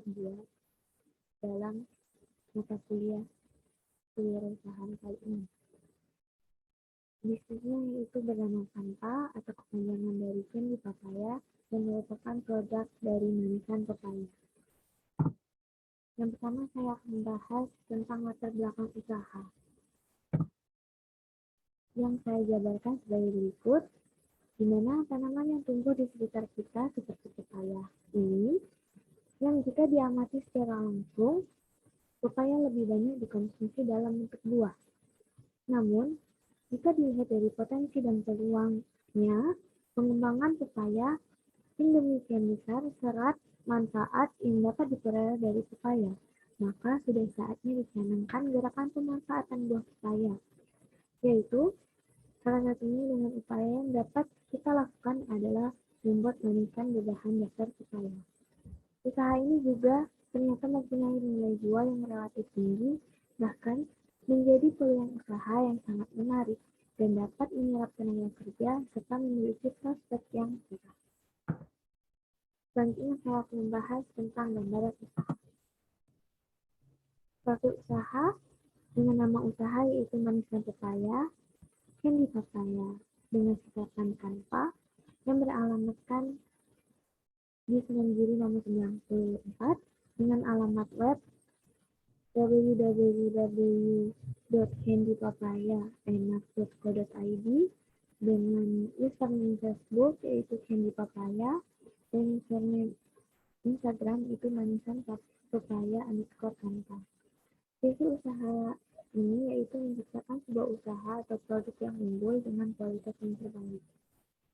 kita buat dalam mata kuliah kewirausahaan kali ini. Bisnisnya yaitu bernama Kanpa atau kepanjangan dari Candy Papaya dan merupakan produk dari manisan pepaya. Yang pertama saya akan membahas tentang latar belakang usaha. Yang saya jabarkan sebagai berikut, di mana tanaman yang tumbuh di sekitar kita seperti pepaya ini, yang jika diamati secara langsung, pepaya lebih banyak dikonsumsi dalam bentuk buah. Namun, jika dilihat dari potensi dan peluangnya, pengembangan pepaya yang demikian besar serat manfaat yang dapat diperoleh dari pepaya, maka sudah saatnya dicanangkan gerakan pemanfaatan buah pepaya, yaitu salah satunya dengan upaya yang dapat kita lakukan adalah membuat manisan berbahan dasar pepaya. Usaha ini juga ternyata mempunyai nilai jual yang relatif tinggi, bahkan menjadi peluang usaha yang sangat menarik dan dapat menyerap tenaga kerja serta memiliki prospek yang cerah. Selanjutnya saya akan membahas tentang gambaran usaha. Suatu usaha dengan nama usaha yaitu manisan pepaya, Candy Papaya, dengan singkatan Kanpa, yang beralamatkan di Semanggi nomor 94 dengan alamat web www.candypapayaenak.co.id dengan username Facebook yaitu Candy Papaya dan username Instagram itu manisan papaya _kanpa. Visi usaha ini yaitu menciptakan sebuah usaha atau produk yang unggul dengan kualitas yang terbaik.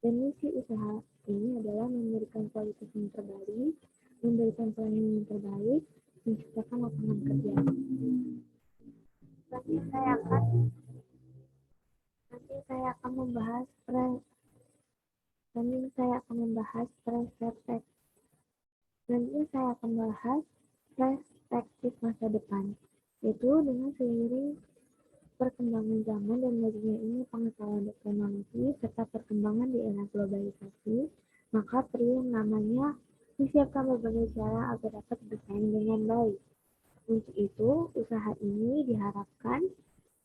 Dan misi usaha ini adalah memberikan kualitas yang terbaik, memberikan pelayanan yang terbaik, menciptakan lapangan kerja. Nanti saya akan membahas perspektif masa depan, yaitu dengan seiring perkembangan zaman dan majunya ilmu pengetahuan dan teknologi serta perkembangan di era globalisasi, maka perlu yang namanya disiapkan berbagai cara agar dapat bersaing dengan baik. Untuk itu, usaha ini diharapkan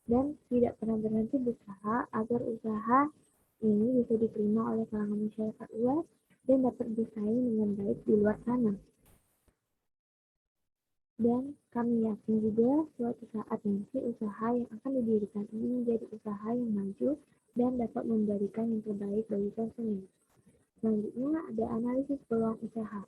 dan tidak pernah berhenti berusaha agar usaha ini bisa diterima oleh kalangan masyarakat luas dan dapat bersaing dengan baik di luar sana. Dan kami yakin juga suatu saat nanti usaha yang akan didirikan ini menjadi usaha yang maju dan dapat memberikan yang terbaik bagi konsumen. Selanjutnya ada analisis peluang usaha.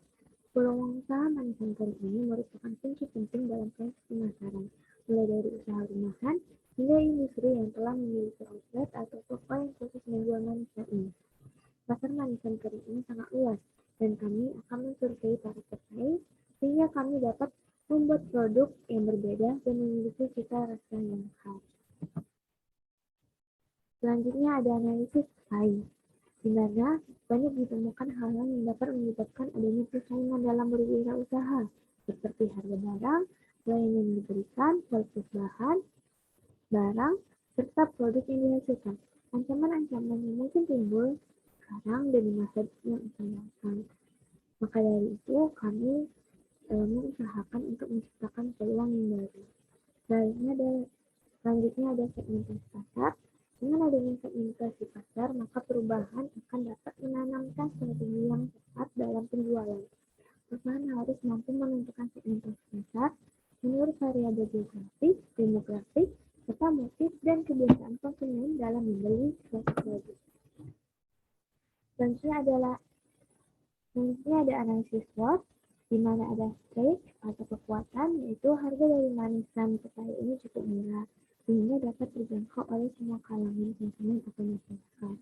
Peluang usaha manisan kering ini merupakan kunci penting dalam proses pemasaran, mulai dari usaha rumahan hingga industri yang telah memiliki outlet atau toko yang khusus menjual manisan ini. Pasar manisan kering ini sangat luas, dan kami akan mensurvei para pesaing sehingga kami dapat membuat produk yang berbeda dan memiliki cita rasa yang khas. Selanjutnya ada analisis pesaing, di mana banyak ditemukan hal-hal yang dapat menyebabkan adanya persaingan dalam berwirausaha, seperti harga barang, pelayanan yang diberikan, kualitas bahan, barang, serta produk yang dihasilkan. Ancaman-ancaman yang mungkin timbul sekarang dan di masa yang akan datang. Maka dari itu, kami mengusahakan untuk menciptakan peluang yang baru. Selanjutnya ada segmentasi pasar. Dengan adanya segmentasi pasar, maka perubahan akan dapat menanamkan strategi yang tepat dalam penjualan. Perusahaan harus mampu menentukan segmentasi pasar menurut variabel geografis, demografis, serta motif dan kebiasaan konsumen dalam membeli suatu produk. Selanjutnya ada analisis SWOT, di mana ada strength atau kekuatan, yaitu harga dari manisan pepaya ini cukup murah, sehingga dapat terjangkau oleh semua kalangan konsumen atau masyarakat.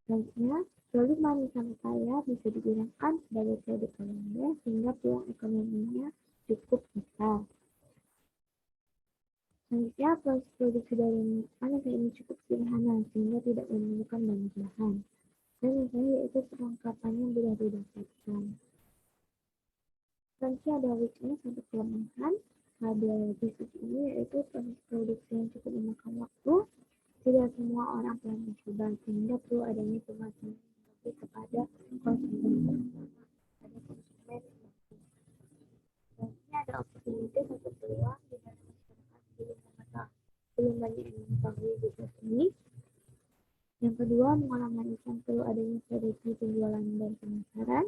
Selanjutnya, produk manisan pepaya bisa digunakan sebagai produk oleh-oleh sehingga peluang ekonominya cukup besar. Selanjutnya, proses produksi dari manisan ini cukup sederhana sehingga tidak memerlukan banyak bahan. Dan yang terakhir yaitu perlengkapannya mudah didapatkan. Selanjutnya ada weakness atau kelemahan pada bisnis ini, yaitu proses produksi yang cukup memakan waktu. Tidak semua orang telah mencoba, sehingga perlu adanya pemasaran lebih kepada konsumen. memiliki satu peluang di mana masyarakat belum banyak yang mengetahui bisnis ini. Yang kedua, mengamankan perlu adanya strategi penjualan dan pemasaran.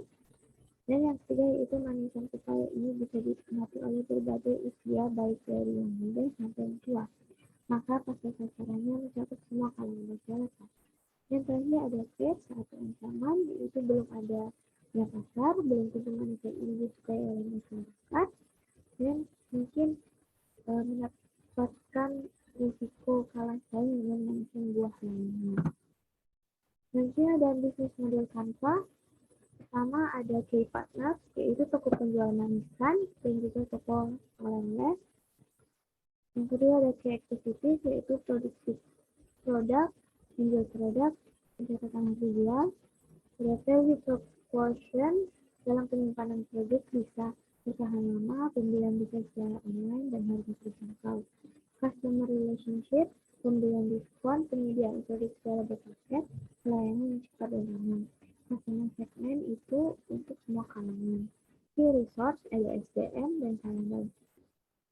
Dan yang ketiga yaitu mengamankan supaya ini bisa dinikmati oleh berbagai usia, baik dari yang muda sampai yang tua. Maka pasar sasarannya mencakup semua kalangan masyarakat. Yang terakhir ada threat atau ancaman, yaitu belum ada ya pasar, belum tentu manusia ini disukai oleh masyarakat, dan mungkin mendapatkan risiko kalah saing dengan manusia buah lainnya. Nanti ada bisnis model Canva. Pertama ada key partners, yaitu toko penjual manisan dan juga toko online. Yang kedua ada key activities, yaitu produksi produk, menjual produk, pencatatan hasil jual. Ada value proportion, dalam penyimpanan produk bisa bertahan lama, pembelian bisa secara online dan harga terjangkau. Customer relationship, pembelian diskon, penyediaan produk secara berpaket, pelayanan yang cepat dan aman. Customer segment itu untuk semua kalangan. Key resource, ada SDM dan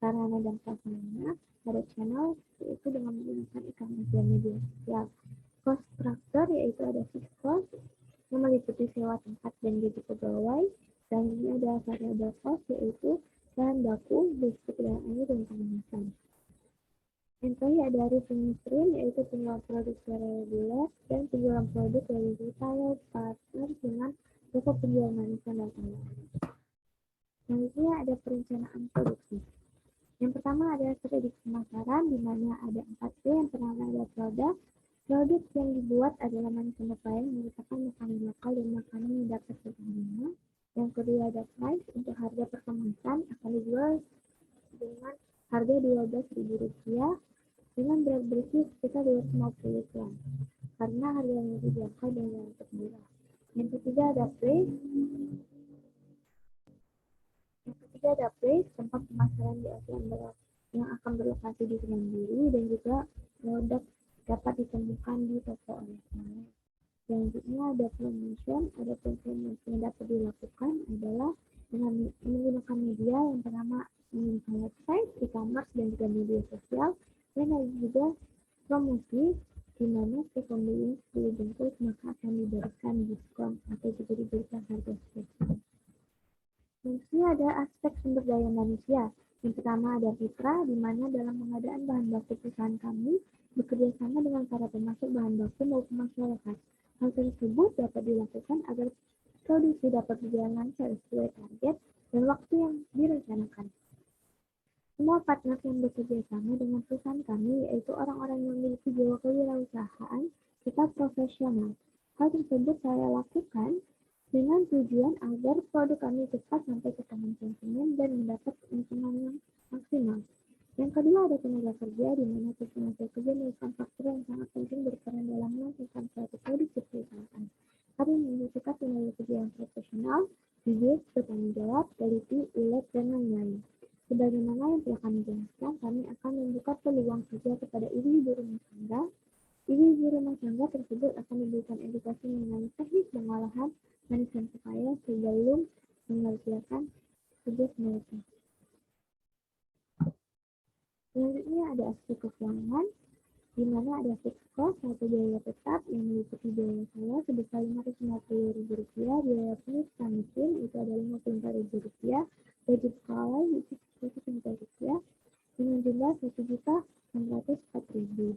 sarana dan prasarana. Ada channel, yaitu dengan menggunakan e-commerce dan media sosial. Cost structure, yaitu ada fixed cost, yang meliputi sewa tempat dan gaji pegawai. Dan ini ada variable cost, yaitu bahan baku, listrik dan air dan pengemasan. Yang terakhir ada revenue stream, yaitu penjualan produk secara reguler dan penjualan produk dari retailer partner dengan toko penjual manisan dan online. Selanjutnya ada perencanaan produksi. Yang pertama ada strategi pemasaran, di mana ada 4P. Yang pertama ada produk. Produk yang dibuat adalah manisan pepaya yang merupakan makanan lokal dan makanan yang dapat diterima. Yang kedua ada price, untuk harga per kemasan akan dijual dengan harga Rp12.000 dengan berat bersih sekitar 250 gram, karena harga yang lebih terjangkau dan relatif murah. Yang ketiga ada place, tempat pemasaran di outlet yang akan berlokasi di Semandiri dan juga produk dapat ditemukan di toko online. Selanjutnya ada promotion. Ada promotion yang dapat dilakukan adalah dengan menggunakan media. Yang pertama menggunakan website, e-commerce dan juga media sosial. Dan ada juga promosi, di mana setiap pembeli 10 bungkus maka akan diberikan diskon atau juga diberikan harga spesial. Selanjutnya ada aspek sumber daya manusia. Yang pertama ada mitra, di mana dalam pengadaan bahan baku perusahaan kami bekerja sama dengan para pemasok bahan baku maupun masyarakat. Hal tersebut dapat dilakukan agar produksi dapat berjalan lancar sesuai target dan waktu yang direncanakan. Semua partner yang bekerja sama dengan perusahaan kami, yaitu orang-orang yang memiliki jiwa kewirausahaan, tetap profesional. Hal tersebut saya lakukan dengan tujuan agar produk kami cepat sampai ke tangan konsumen dan mendapat keuntungan yang maksimal. Yang kedua ada tenaga kerja, di mana tenaga kerja merupakan faktor yang sangat penting berperan dalam melakukan suatu produksi perusahaan. Kami membutuhkan tenaga kerja yang profesional, jujur, bertanggung jawab, teliti, ulet, dan lain-lain. Sebagaimana yang telah kami jelaskan, kami akan membuka peluang kerja kepada ibu-ibu rumah tangga. Ibu-ibu rumah tangga tersebut akan diberikan edukasi mengenai teknik pengolahan manisan pepaya sebelum mengerjakan tugas mereka. Selanjutnya ada aspek keuangan, di mana ada fixed cost atau biaya tetap yang meliputi biaya sewa sebesar Rp550.000, biaya penyusutan mesin itu ada Rp54.000, gaji pegawai itu Rp1 juta dengan jumlah Rp1.604.000.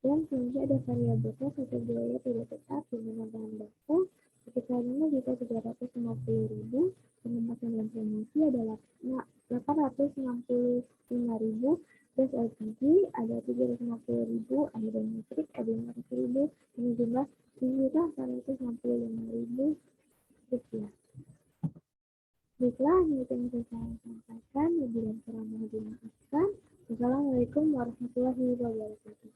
Dan selanjutnya ada variabel cost atau biaya tidak tetap, di mana bahan baku sebesar Rp5.350.000, pengemasan dan promosi adalah Rp865.000, gas LPG ada Rp350.000, air dan listrik ada Rp500.000, dengan jumlah Rp1.465.000. Baiklah, ini yang bisa saya sampaikan. Lebih dan kurang mohon dimaafkan. Wassalamualaikum warahmatullahi wabarakatuh.